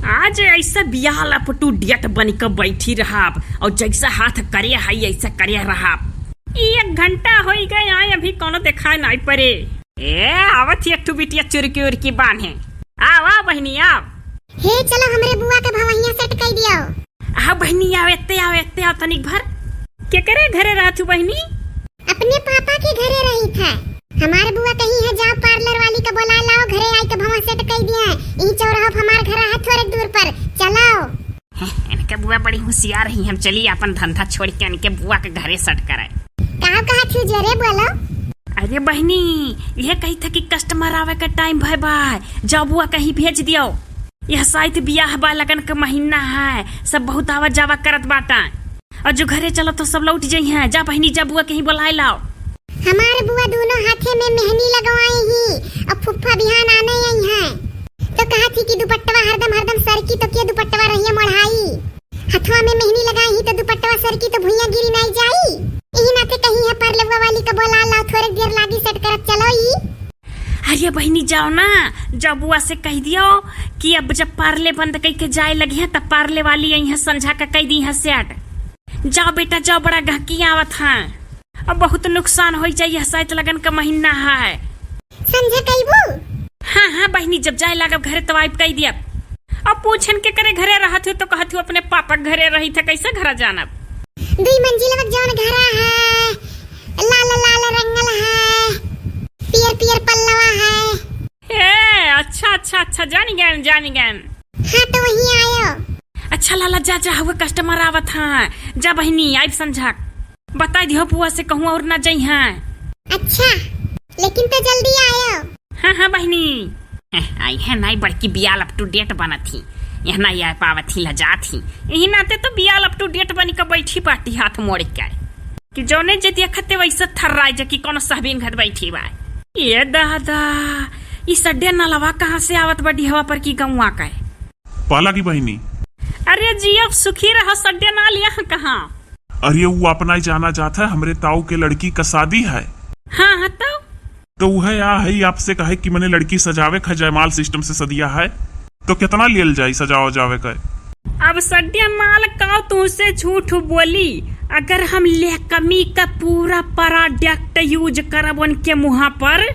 आज ऐसा बियाह लपटू डियट बन के बैठी रहा और जैसा हाथ करे है ऐसा करे रहा। 1 घंटा हो गए आए अभी कोनो देखा नहीं पड़े। ए आवत एक ठू बिटिया चुरकी उरकी बांधे। आ बहनी आओ। हे चलो हमरे बुआ के भवैया सेट कर दियो। आ बहनी आवते तनिक भर। के करे घरे रहा तू बहनी? अपने पापा के घरे रही था। हमारे बुआ कहीं है, जाओ पार्लर वाली का बुला लाओ, घरे आई के भवा सेट कर दिया है। यही चौराहा हमार घर है थोड़े दूर पर, चलाओ। इनके बुआ बड़ी होशियार रही। हम चलिए अपन धंधा छोड़ के इनके बुआ के घरे सेट करे। कहा थी जरे बोलो। अरे बहनी यह कही था कि कस्टमर आवे का टाइम भाई बाय, जाओ बुआ कहीं भेज दियो। यह शायद बियाह बा लगन का महीना है, सब बहुत आवा जावा करत बाटा और जो घरे चलो तो सब लौट जाई हैं। जा बहनी जा बुआ कहीं बुलाए लाओ। हमारे बुआ दोनों हाथे में मेहंदी लगवाई ही और फुफ्फा बिहान आने आई हैं। तो कहा थी कि दुपट्टा हरदम सर की तो क्या दुपट्टा रही मढ़ाई, हथवा में मेहंदी लगाई ही तो दुपट्टा सर की तो भुइया गिरी नहीं जाई। यही नाते कहीं है पार्लर वाली का बुला लाओ, थोड़े देर लागी सेट करत चलो ही। अरे बहनी जाओ ना, जब बुआ से कह दियो कि अब जब पार्ले बंद कई के जाए लगी है तब पार्ले वाली यही है संझा का कह दी है सेट। जाओ बेटा जाओ, बड़ा गहकी आवत है। अब बहुत नुकसान हो जाइए, शायद लगन का महीना है। संझा कईबू? हाँ बहनी जब जाए लगा घरे तो आइब कह दिया। अब पूछन के करे घरे रहत हो तो कहत हो अपने पापा घरे रही थे, कैसे घर जाना? 2 मंजिला जौन घरा है, लाल रंगल है, पियर पल्लवा है। अच्छा जानी गए। हाँ तो वही आयो। अच्छा लाला जा हुए कस्टमर आवत है। जा बहनी आइब संझा बताई दियो बुआ से कहूँ और ना जाई हैं। अच्छा लेकिन तो जल्दी आयो। हाँ बहनी आई है नहीं बड़की बियाल अप टू डेट बना थी, यह नहीं आ पावत थी लजा थी। यही नाते तो बियाल अप टू डेट बनी का बैठी पाटी हाथ मोड़ के कि जौने जे देखते वैसे थर्राई जे कि कोनो सहबीन घर बैठी बा। ये दादा ई सड्डे नलवा कहाँ से आवत बड़ी हवा पर की गौवा का पाला की बहनी? अरे जी अब सुखी रहा, सड्डे नाल यहाँ कहाँ? अरे वो अपना ही जाना चाहता है, हमरे ताऊ के लड़की का शादी है। हाँ तो वह है आपसे कहे कि मैंने लड़की सजावे का जयमाल सिस्टम से सदिया है, तो कितना लियल जाये सजाओ जावे का? अब सड्डे माल का तुमसे झूठ बोली। अगर हम लेकमी का पूरा प्रोडक्ट यूज करब उनके मुँह पर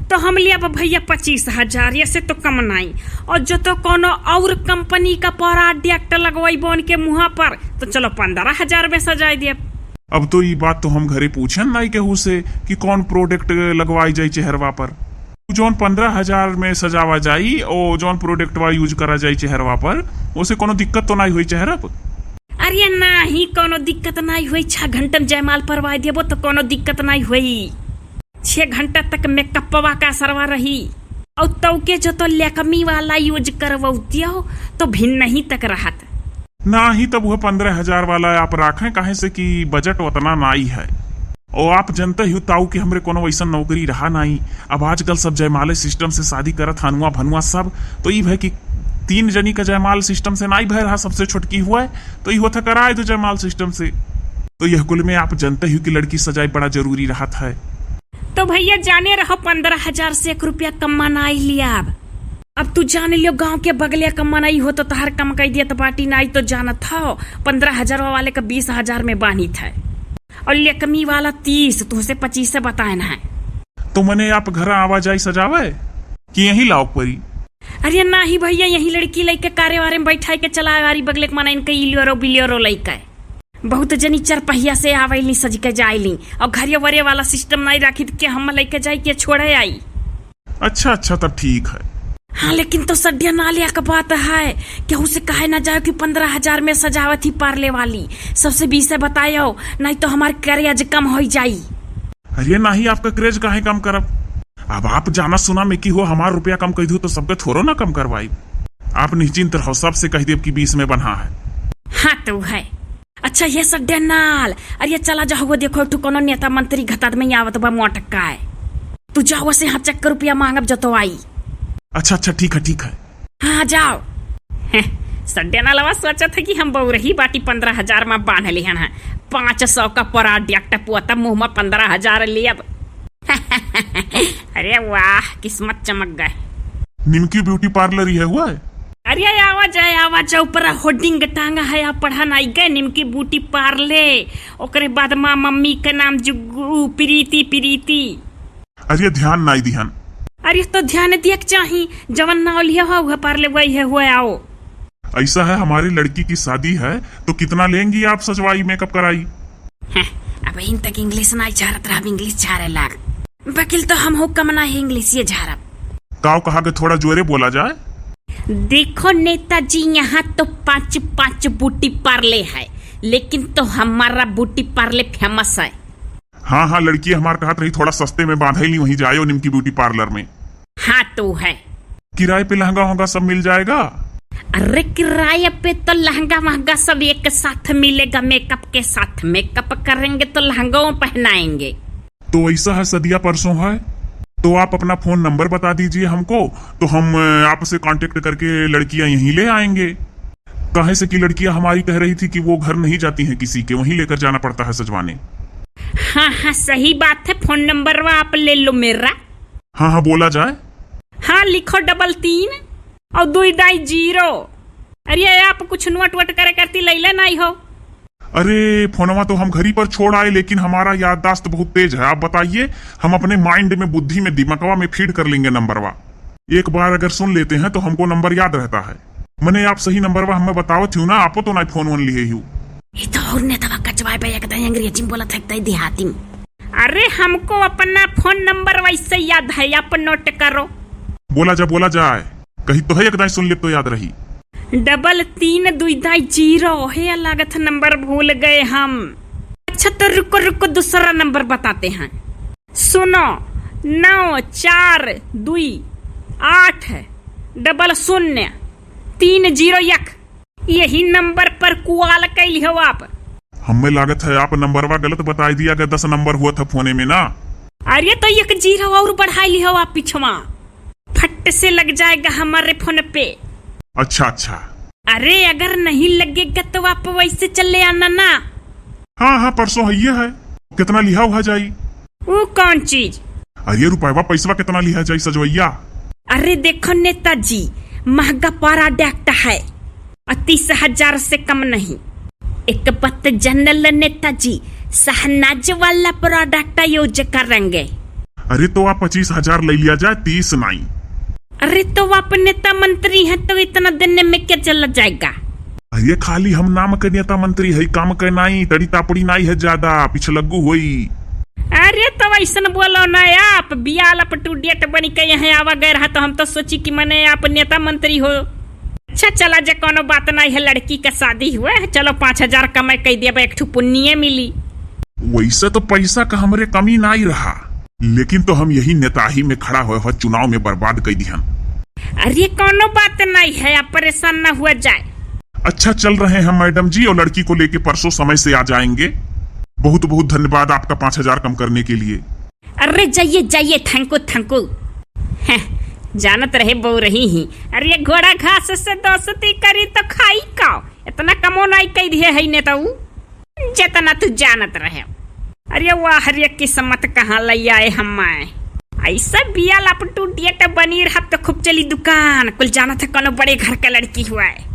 तो हम लिया भैया 25,000, ऐसे तो कम नहीं। और जो तो कोनो और कंपनी का प्रोडक्ट लगवाई उनके मुँह पर तो चलो 15,000 में सजाई दे। अब तो ये बात तो हम घरे पूछन नहीं केहू से कि कौन प्रोडक्ट लगवाई जाये चेहरवा पर। जोन 15,000 में सजावा जाई और जोन प्रोडक्ट वा यूज करा जाये चेहरवा पर, उसे कोनो दिक्कत तो नहीं हुई चेहरा पर? अरे नहीं कोनो दिक्कत नहीं हुई। 6 घंटा जयमाल परवाई देबो तो कोनो दिक्कत नहीं हुई। 6 घंटा तक मेकअपवा का सरवा रही और तो के जो तो लेकमी वाला यूज करवतियो तो भिन्न नहीं तक रहत ना ही। तब वह 15,000 वाला आप रखें काहे से कि बजट उतना नहीं है। और आप जानते ही ताऊ कि हमरे कोनो वैसा नौकरी रहा नहीं। अब आजकल सब जयमाले सिस्टम से शादी करत हनुआ भनुआ सब, तो ये है कि 3 जनी का जयमाल सिस्टम से नहीं भय रहा, सबसे छुटकी हुआ है तो ये होता कराए तो जयमाल सिस्टम से। तो यह कुल में आप जानते ही कि लड़की सजाई बड़ा जरूरी रहत है। तो भैया जाने रहो 15,000 से 1 रुपया कम मनाई लिया। अब तू जान लियो गांव के बगले कम मनाई हो तो तहर कम कह दिया तो बाटी नहीं तो जानत हो। 15,000 वाले का 20,000 में बानी था और लेकमी वाला 30, तुझसे 25 से बताए है। तो मैंने आप घर आवाजाई सजावे कि यही लाओ परी? अरे नहीं भैया यही लड़की लेके कारे वारे में बैठाई के चला गाड़ी बगले मन इनके इलियोरो बिलियोरो लेके बहुत जनी 4 पहिया से आवेली सज के जाइली और घरिया वरे वाला सिस्टम नहीं रखी के हम लेके जाई के छोड़े आई। अच्छा तब ठीक है। हाँ लेकिन तो सड्डिया नालिया का बात है, केहू से कहे ना जाओ कि 15,000 में सजावत ही पार्ले वाली। सबसे 20 से बतायो नहीं तो हमारे क्रेज कम हो जाई। अरे नहीं आपका क्रेज काहे कम करब? अब आप जाना सुना में की हो, हमारा रुपया कम कह दू तो सबके थोड़ो ना कम करवाई। आप निश्चिंत रहो, सबसे कह देव कि 20 में बना है। हाँ तो है। अच्छा ये सड्डे नाल अरे चला जाओ देखो तू कोनो नेता मंत्री घतात में आवत बा मोटका है, तू जाओ से 5 रुपया मांगब जतो आई। अच्छा ठीक है। हाँ जाओ। सड्डे नालवा सोचा था कि हम बहुरही बाटी 15,000 में बांध ली है। 500 का प्रोडक्ट पुआता मुँह में 15,000 लियब। अरे वाह किस्मत चमक गए। निमकी ब्यूटी पार्लर ही है हुआ है? अरे आवाज ऊपर होर्डिंग टांगा है आप पढ़ा नहीं गए निमकी बूटी पार्ले ओकरे बाद माँ मम्मी के नाम जुग्गू प्रीति। अरे ध्यान नहीं दिहन। अरे तो ध्यान दिया चाही जवन नाव लिया हुआ पार्ले वही है हुआ आओ। ऐसा है हमारी लड़की की शादी है तो कितना लेंगी आप सजवाई मेकअप कराई? अब इन तक इंग्लिश नहीं झारत रहा इंग्लिश झारे लाग वकील तो हम हो कमना है इंग्लिश ये झारब। काव कहा के थोड़ा जोरे बोला जाए। देखो नेताजी यहाँ तो 5 बूटी पार्ले है लेकिन तो हमारा बूटी पार्ले फेमस है। हाँ लड़की हमारे कहत रही थोड़ा सस्ते में बांधा ही वहीं जायो निमकी ब्यूटी पार्लर में। हाँ तो है किराए पे लहंगा होगा सब मिल जाएगा। अरे किराए पे तो लहंगा महंगा सब एक साथ मिलेगा मेकअप के साथ मेकअप करेंगे तो लहंगा पहनाएंगे। तो ऐसा है सदिया परसों है तो आप अपना फोन नंबर बता दीजिए हमको तो हम आपसे कांटेक्ट करके लड़कियां यहीं ले आएंगे। काहे से कि लड़कियां हमारी कह रही थी कि वो घर नहीं जाती हैं किसी के वहीं लेकर जाना पड़ता है सजवाने। हाँ सही बात है फोन नंबर आप ले लो मेरा। हाँ बोला जाए। हाँ लिखो 33 और 220। अरे आप कुछ नोट वट करे करती लैला नहीं हो। अरे फोनवा तो हम घर ही पर छोड़ आए लेकिन हमारा याददाश्त बहुत तेज है। आप बताइए हम अपने माइंड में बुद्धि में दिमागवा में फीड कर लेंगे नंबरवा। एक बार अगर सुन लेते हैं तो हमको नंबर याद रहता है। मैंने आप सही नंबरवा हमें बतावत हूँ ना आपको तो ना फोन वन लिए हूँ। ये तो और ने तवा कचवाई पे एकदम अंग्रेजी में बोला था देहाती में। अरे हमको अपना फोन नंबर वैसे याद है आप नोट करो। बोला जाए कहीं तो है एकदम सुन ले तो याद रही। 33 है लागत नंबर भूल गए हम। अच्छा तो रुको दूसरा नंबर बताते हैं सुनो 9428003001 यही नंबर पर कॉल कैली हो आप। हमें लागत है आप नंबरवा गलत बता दिया अगर 10 नंबर हुआ था फोने में ना। अरे तो 1 0 और बढ़ाई ली हो आप पिछवा फट से लग जाएगा हमारे फोन पे। अच्छा अरे अगर नहीं लगेगा तो आप वैसे चले आना ना। हाँ परसों है ये है। कितना लिहा हुआ जाई? वो कौन चीज? अरे रुपया पैसा कितना लिहा जाई सजवैया? अरे देखो नेताजी महंगा प्रोडक्ट है 30,000 से कम नहीं। एक बात जनरल नेताजी शहनाज वाला प्रोडक्ट यूज करेंगे। अरे तो आप 25,000 ले लिया जाए 30 नहीं। अरे तो आप नेता मंत्री हैं तो इतना देने में क्या चला जाएगा? अरे खाली हम नाम के नेता मंत्री है काम के नहीं तड़ी तापड़ी नहीं है ज्यादा पिछलग्गू होई। अरे तो ऐसा बोलो ना आप बियाल अप टू डेट बनी के यहाँ आवा गए रहा तो हम तो सोची कि मने आप नेता मंत्री हो। अच्छा चला जे कोनो बात नहीं है लड़की का शादी हुआ है चलो 5,000 कमाई कह दिया एक ठू पुण्य मिली। वैसे तो पैसा का हमरे कमी नहीं रहा लेकिन तो हम यही नेताही में खड़ा हुए चुनाव में बर्बाद कर दिया। अरे कोनो बात नहीं है आप परेशान न हुआ जाए। अच्छा चल रहे हैं मैडम जी और लड़की को लेके परसों समय से आ जाएंगे। बहुत धन्यवाद आपका 5,000 कम करने के लिए। अरे जाइए थैंकू जानत रहे बो रही ही। अरे घोड़ा घास से दोस्ती करी तो खाई का इतना कमो नहीं कह दिए है ने तो जितना तू जानत रहे। अरे वाह हरिया किस्मत कहाँ ले आए हम ऐसा बिया लापटू डेट बनी रहा तो खूब चली दुकान कुल जाना था कोनो बड़े घर का लड़की हुआ है।